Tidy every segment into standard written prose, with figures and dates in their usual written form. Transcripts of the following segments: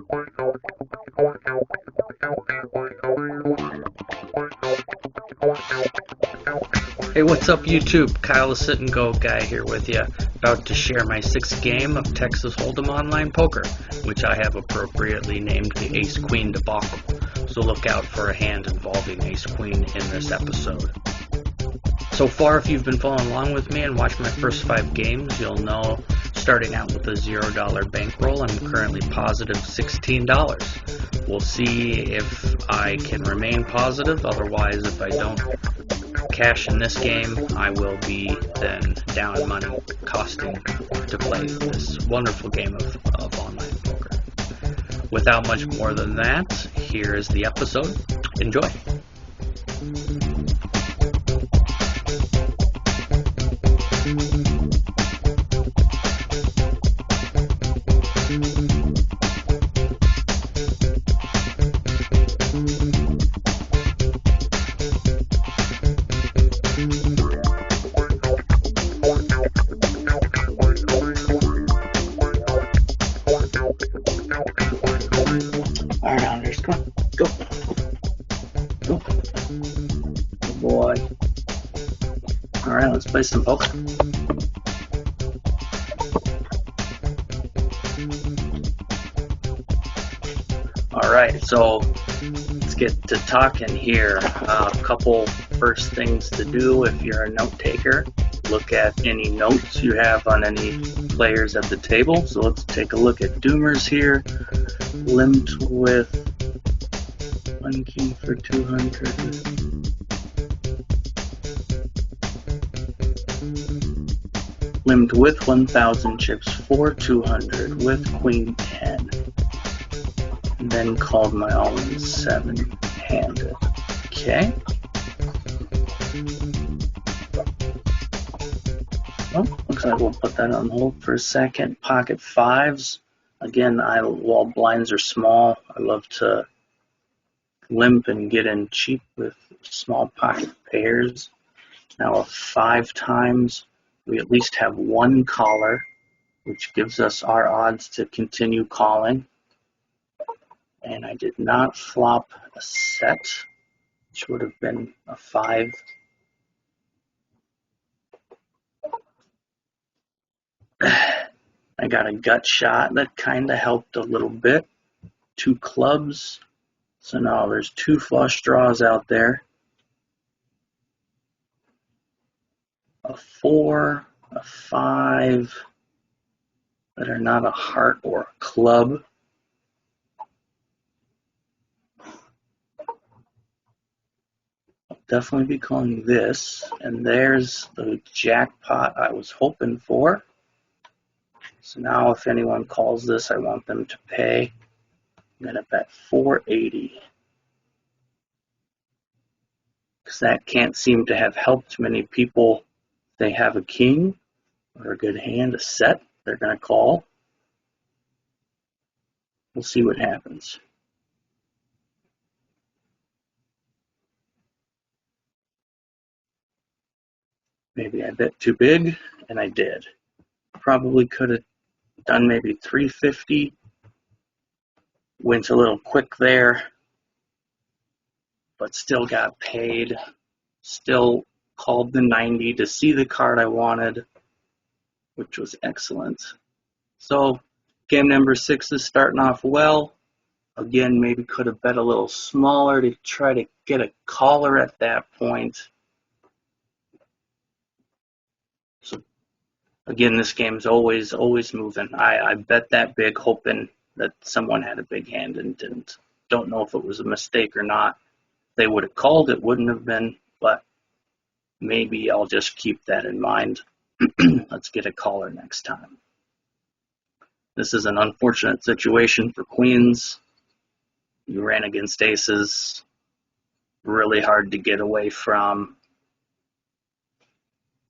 Hey, what's up YouTube? Kyle the Sit and Go guy here with you, about to share my 6th game of Texas Hold'em Online Poker, which I have appropriately named the Ace Queen Debacle. So look out for a hand involving Ace Queen in this episode. So far, if you've been following along with me and watched my first 5 games, you'll know starting out with a $0 bankroll, I'm currently positive $16. We'll see if I can remain positive, otherwise if I don't cash in this game, I will be then down money costing to play this wonderful game of online poker. Without much more than that, here is the episode. Enjoy! Alright, Anders, come on. Go. Go. Good boy. Alright, let's play some poker. Alright, so let's get to talking here. A couple first things to do if you're a note taker. Look at any notes you have on any players at the table. So let's take a look at Doomers here. Limped with 1 king for 200. Limped with 1,000 chips for 200 with queen 10. And then called my all-in 7-handed. Okay. Oh, looks like we'll put that on hold for a second. Pocket 5s. Again, while blinds are small, I love to limp and get in cheap with small pocket pairs. Now, 5 times, we at least have 1 caller, which gives us our odds to continue calling. And I did not flop a set, which would have been a 5. I got a gut shot that kind of helped a little bit. 2 clubs. So now there's 2 flush draws out there. A 4, a 5 that are not a heart or a club. I'll definitely be calling this. And there's the jackpot I was hoping for. So now if anyone calls this, I want them to pay. I'm going to bet 480. Because that can't seem to have helped many people. They have a king or a good hand, a set, they're going to call. We'll see what happens. Maybe I bet too big, and I did. Probably could have done maybe 350. Went a little quick there, but still got paid. Still called the 90 to see the card I wanted, which was excellent. So game number 6 is starting off well. Again, maybe could have bet a little smaller to try to get a caller at that point. So again, this game's always moving. I bet that big, hoping that someone had a big hand and didn't. Don't know if it was a mistake or not. If they would have called, it wouldn't have been, but maybe I'll just keep that in mind. Let's get a caller next time. This is an unfortunate situation for queens. You ran against aces. Really hard to get away from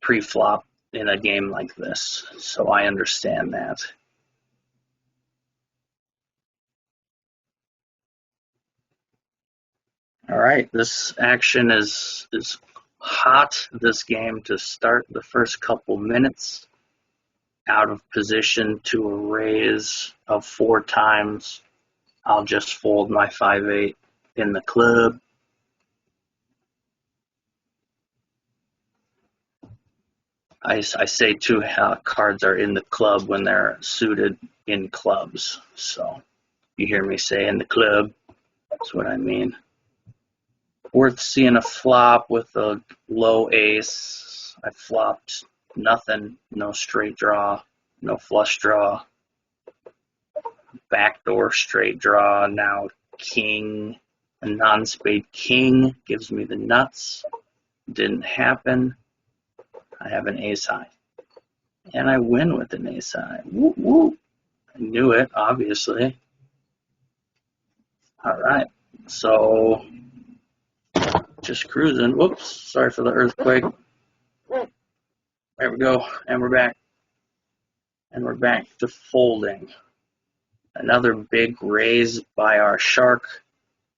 pre-flop in a game like this, so I understand that. All right, this action is hot, this game, to start the first couple minutes. Out of position to a raise of 4 times. I'll just fold my 5-8 in the club. I say too, cards are in the club when they're suited in clubs. So you hear me say in the club, that's what I mean. Worth seeing a flop with a low ace. I flopped nothing, no straight draw, no flush draw, backdoor straight draw, now king, a non-spade king gives me the nuts. Didn't happen. I have an ace high. And I win with an ace high. Woo woo. I knew it, obviously. All right. So, just cruising. Whoops. Sorry for the earthquake. There we go. And we're back. And we're back to folding. Another big raise by our shark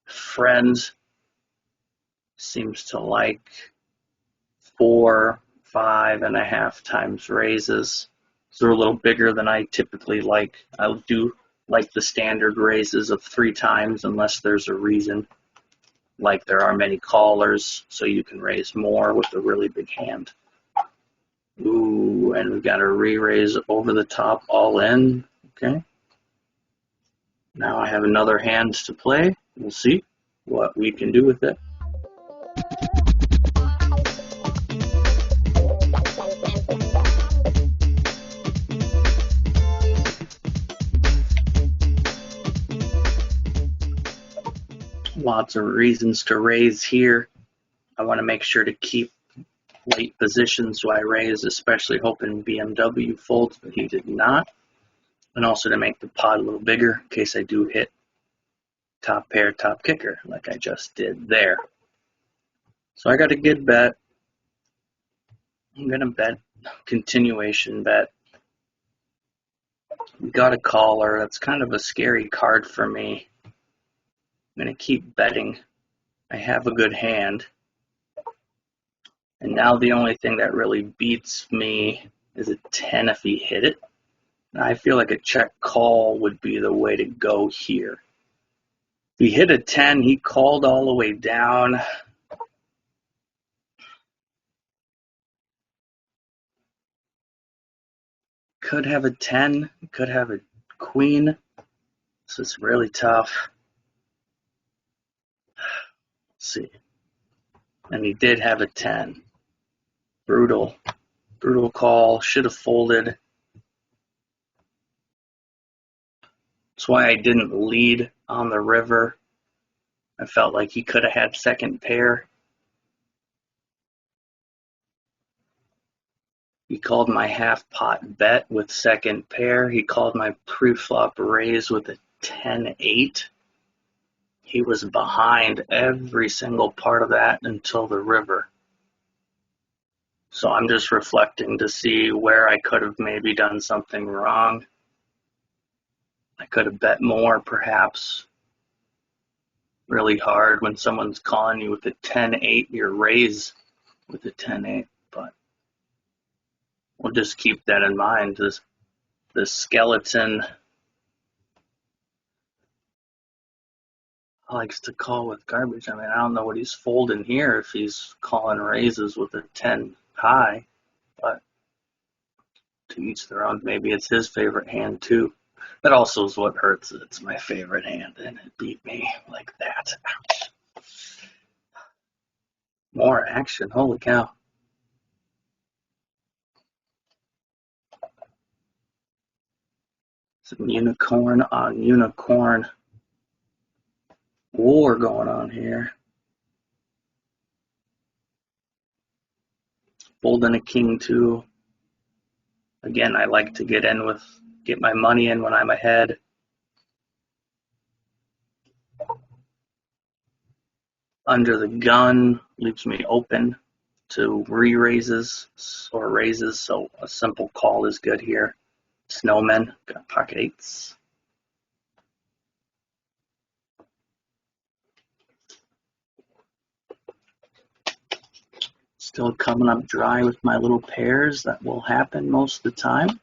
friends. Seems to like 4, 5.5 times raises. So they're a little bigger than I typically like. I do like the standard raises of 3 times unless there's a reason. Like there are many callers, so you can raise more with a really big hand. Ooh, and we've got a re-raise over the top all in. Okay. Now I have another hand to play. We'll see what we can do with it. Lots of reasons to raise here. I want to make sure to keep late position, so I raise, especially hoping BMW folds, but he did not. And also to make the pot a little bigger in case I do hit top pair, top kicker, like I just did there. So I got a good bet. I'm going to bet, continuation bet. We got a caller. That's kind of a scary card for me. I'm going to keep betting. I have a good hand. And now the only thing that really beats me is a 10 if he hit it. I feel like a check call would be the way to go here. If he hit a 10, he called all the way down. Could have a 10, could have a queen. This is really tough. Let's see. And he did have a 10. Brutal. Brutal call. Should have folded. That's why I didn't lead on the river. I felt like he could have had second pair. He called my half pot bet with second pair. He called my pre-flop raise with a 10-8. He was behind every single part of that until the river. So I'm just reflecting to see where I could have maybe done something wrong. I could have bet more, perhaps. Really hard when someone's calling you with a 10-8, your raise with a 10-8, but we'll just keep that in mind. The skeleton likes to call with garbage. I mean, I don't know what he's folding here if he's calling raises with a 10 high, but to each their own. Maybe it's his favorite hand too. That also is what hurts. It's my favorite hand, and it beat me like that. Ouch. More action. Holy cow. Some unicorn on unicorn war going on here. Folding a king too. Again, I like to get my money in when I'm ahead. Under the gun leaves me open to re-raises or raises, so a simple call is good here. Snowmen, got pocket eights. Still coming up dry with my little pairs. That will happen most of the time.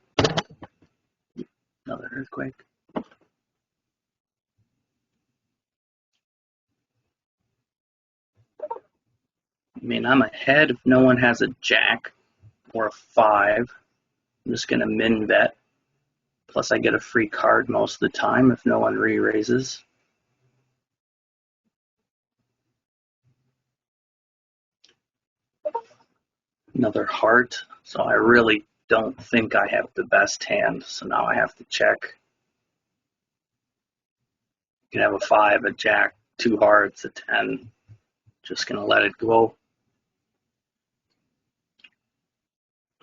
Another earthquake. mean, I'm ahead if no one has a jack or a 5. I'm just going to min bet. Plus I get a free card most of the time if no one re-raises. Another heart. So I really don't think I have the best hand. So now I have to check. You can have a 5, a jack, 2 hearts, a 10. Just going to let it go.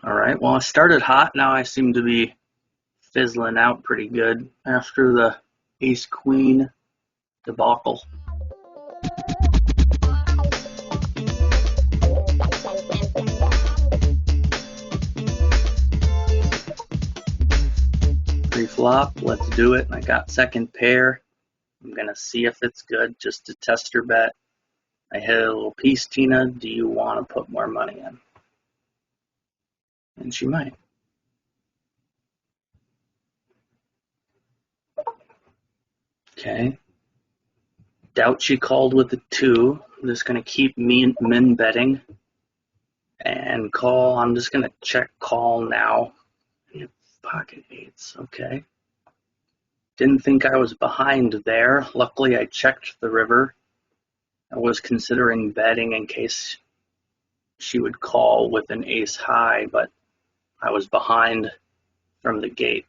All right, well, I started hot. Now I seem to be fizzling out pretty good after the ace-queen debacle. Pre-flop, let's do it. I got second pair. I'm going to see if it's good, just to test her bet. I hit a little piece, Tina. Do you want to put more money in? And she might. Okay. Doubt she called with a 2. I'm just going to keep min betting and call. I'm just going to check call now. Pocket 8s. Okay. Didn't think I was behind there. Luckily, I checked the river. I was considering betting in case she would call with an ace high, but I was behind from the gate.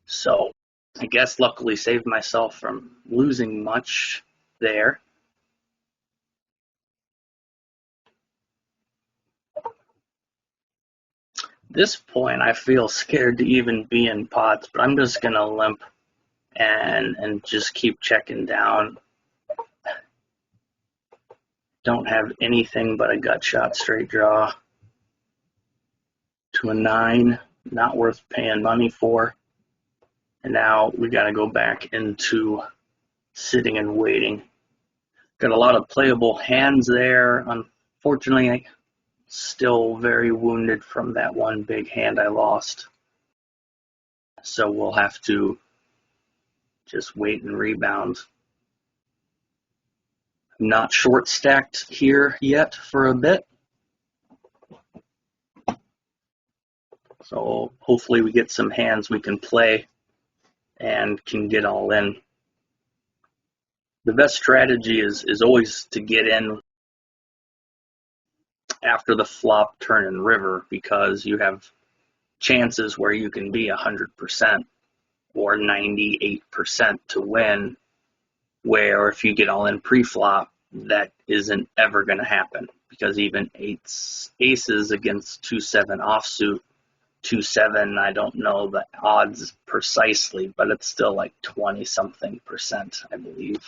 So I guess luckily saved myself from losing much there. At this point, I feel scared to even be in pots, but I'm just going to limp and just keep checking down. Don't have anything but a gut shot straight draw to a 9, not worth paying money for. And now we got to go back into sitting and waiting. Got a lot of playable hands there. Unfortunately, I'm still very wounded from that one big hand I lost. So we'll have to just wait and rebound. I'm not short stacked here yet for a bit. So hopefully we get some hands we can play and can get all in. The best strategy is always to get in after the flop, turn, and river, because you have chances where you can be 100% or 98% to win, where if you get all in pre-flop, that isn't ever going to happen, because even aces against 2-7 offsuit, 2-7, I don't know the odds precisely, but it's still like 20-something%, I believe.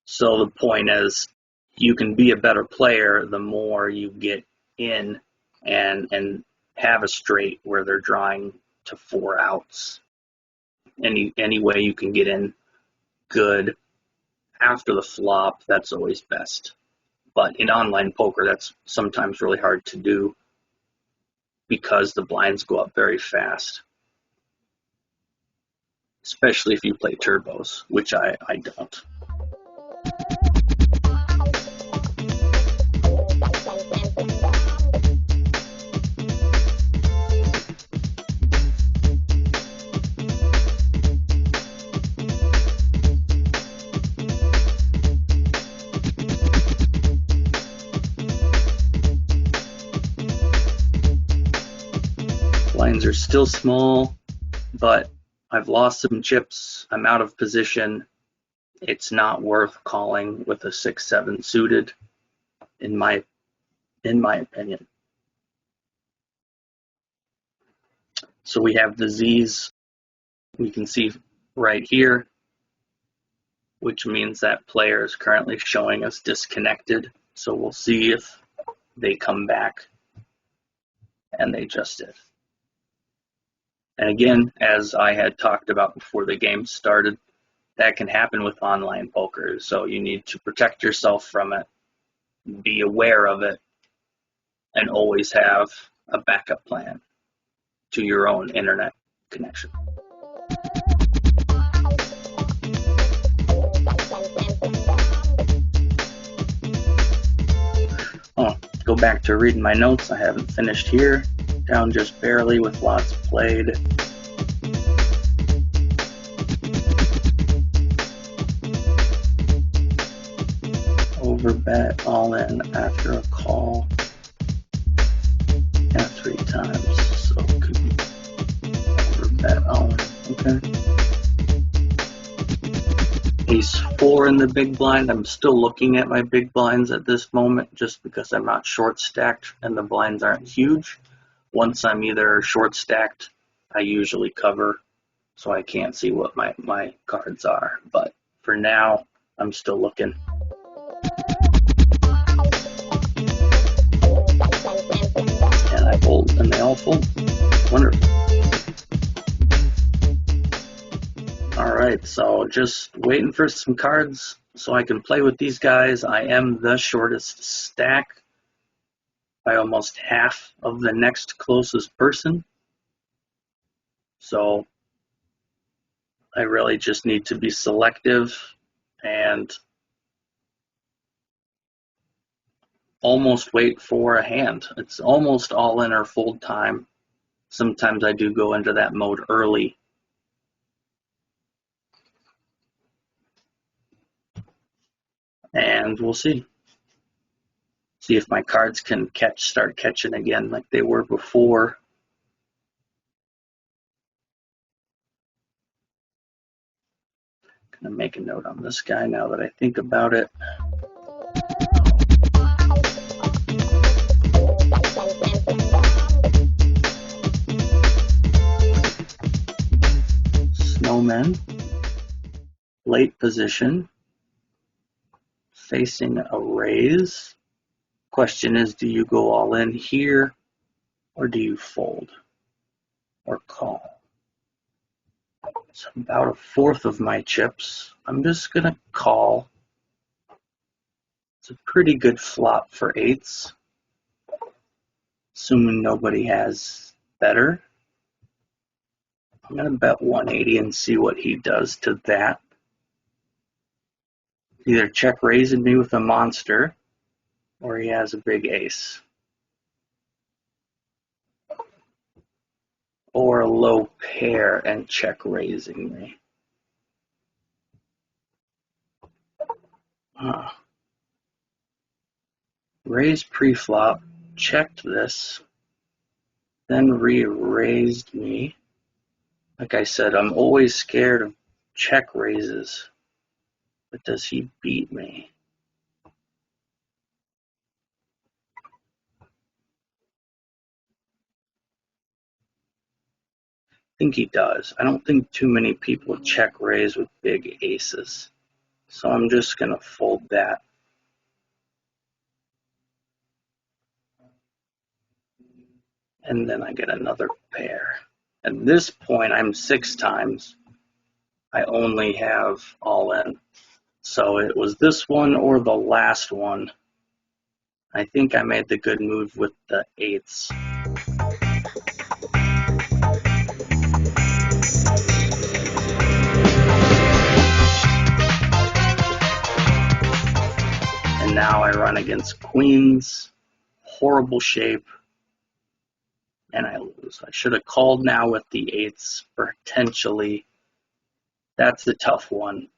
So the point is, you can be a better player the more you get in and have a straight where they're drawing to 4 outs. Any way you can get in good after the flop, that's always best. But in online poker, that's sometimes really hard to do because the blinds go up very fast, especially if you play turbos, which I don't. Blinds are still small, but I've lost some chips. I'm out of position. It's not worth calling with a 6-7 suited, in my opinion. So we have the Z's. We can see right here, which means that player is currently showing us disconnected. So we'll see if they come back, and they just did. And again, as I had talked about before the game started, that can happen with online poker. So you need to protect yourself from it, be aware of it, and always have a backup plan to your own internet connection. back to reading my notes. I haven't finished here. Down just barely with lots played. Overbet all in after a call. Yeah, 3 times. So it could be overbet all in. Okay. Ace 4 in the big blind. I'm still looking at my big blinds at this moment just because I'm not short stacked and the blinds aren't huge. Once I'm either short stacked, I usually cover, so I can't see what my cards are. But for now, I'm still looking. And I fold, and they all fold. Wonderful. Alright, so just waiting for some cards so I can play with these guys. I am the shortest stack by almost half of the next closest person. So I really just need to be selective and almost wait for a hand. It's almost all in or fold time. Sometimes I do go into that mode early. And we'll see. See if my cards can start catching again like they were before. Gonna make a note on this guy now that I think about it. Snowmen, late position, facing a raise. Question is, do you go all in here or do you fold or call? So about a fourth of my chips. I'm just gonna call. It's a pretty good flop for 8s, assuming nobody has better. I'm gonna bet 180 and see what he does to that. Either check raising me with a monster or he has a big ace. Or a low pair and check raising me. Raised pre-flop, checked this, then re-raised me. Like I said, I'm always scared of check raises. But does he beat me? I think he does. I don't think too many people check raise with big aces. So I'm just going to fold that. And then I get another pair. At this point, I'm 6 times. I only have all in. So it was this one or the last one. I think I made the good move with the 8s. And now I run against queens. Horrible shape. And I lose. I should have called now with the 8s, potentially. That's the tough one.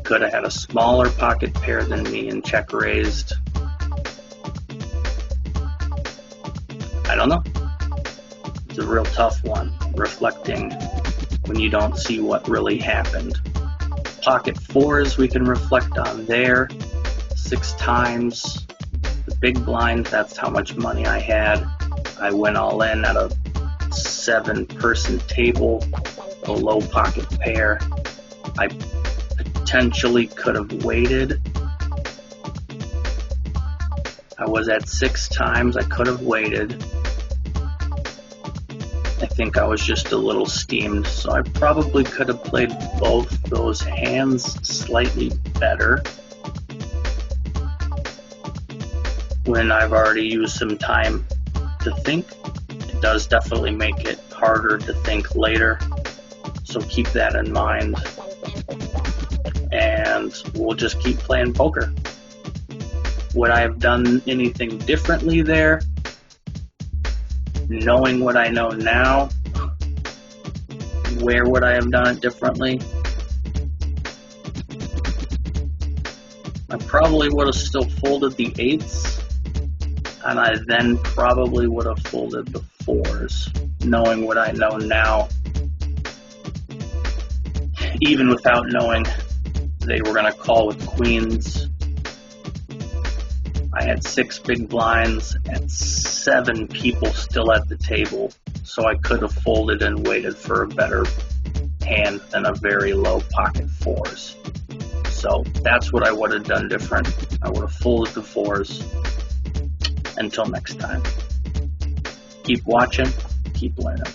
Could have had a smaller pocket pair than me and check raised. I don't know. It's a real tough one, reflecting when you don't see what really happened. Pocket 4s we can reflect on there. 6 times. The big blind, that's how much money I had. I went all in at a 7-person table, a low pocket pair. I potentially could have waited. I was at 6 times. I could have waited. I think I was just a little steamed, so I probably could have played both those hands slightly better when I've already used some time to think. It does definitely make it harder to think later, so keep that in mind. And we'll just keep playing poker. Would I have done anything differently there? Knowing what I know now, where would I have done it differently? I probably would have still folded the 8s, and I then probably would have folded the 4s, knowing what I know now, even without knowing they were going to call with queens. I had 6 big blinds and 7 people still at the table, so I could have folded and waited for a better hand than a very low pocket 4s. So that's what I would have done different. I would have folded the 4s. Until next time, keep watching, keep learning.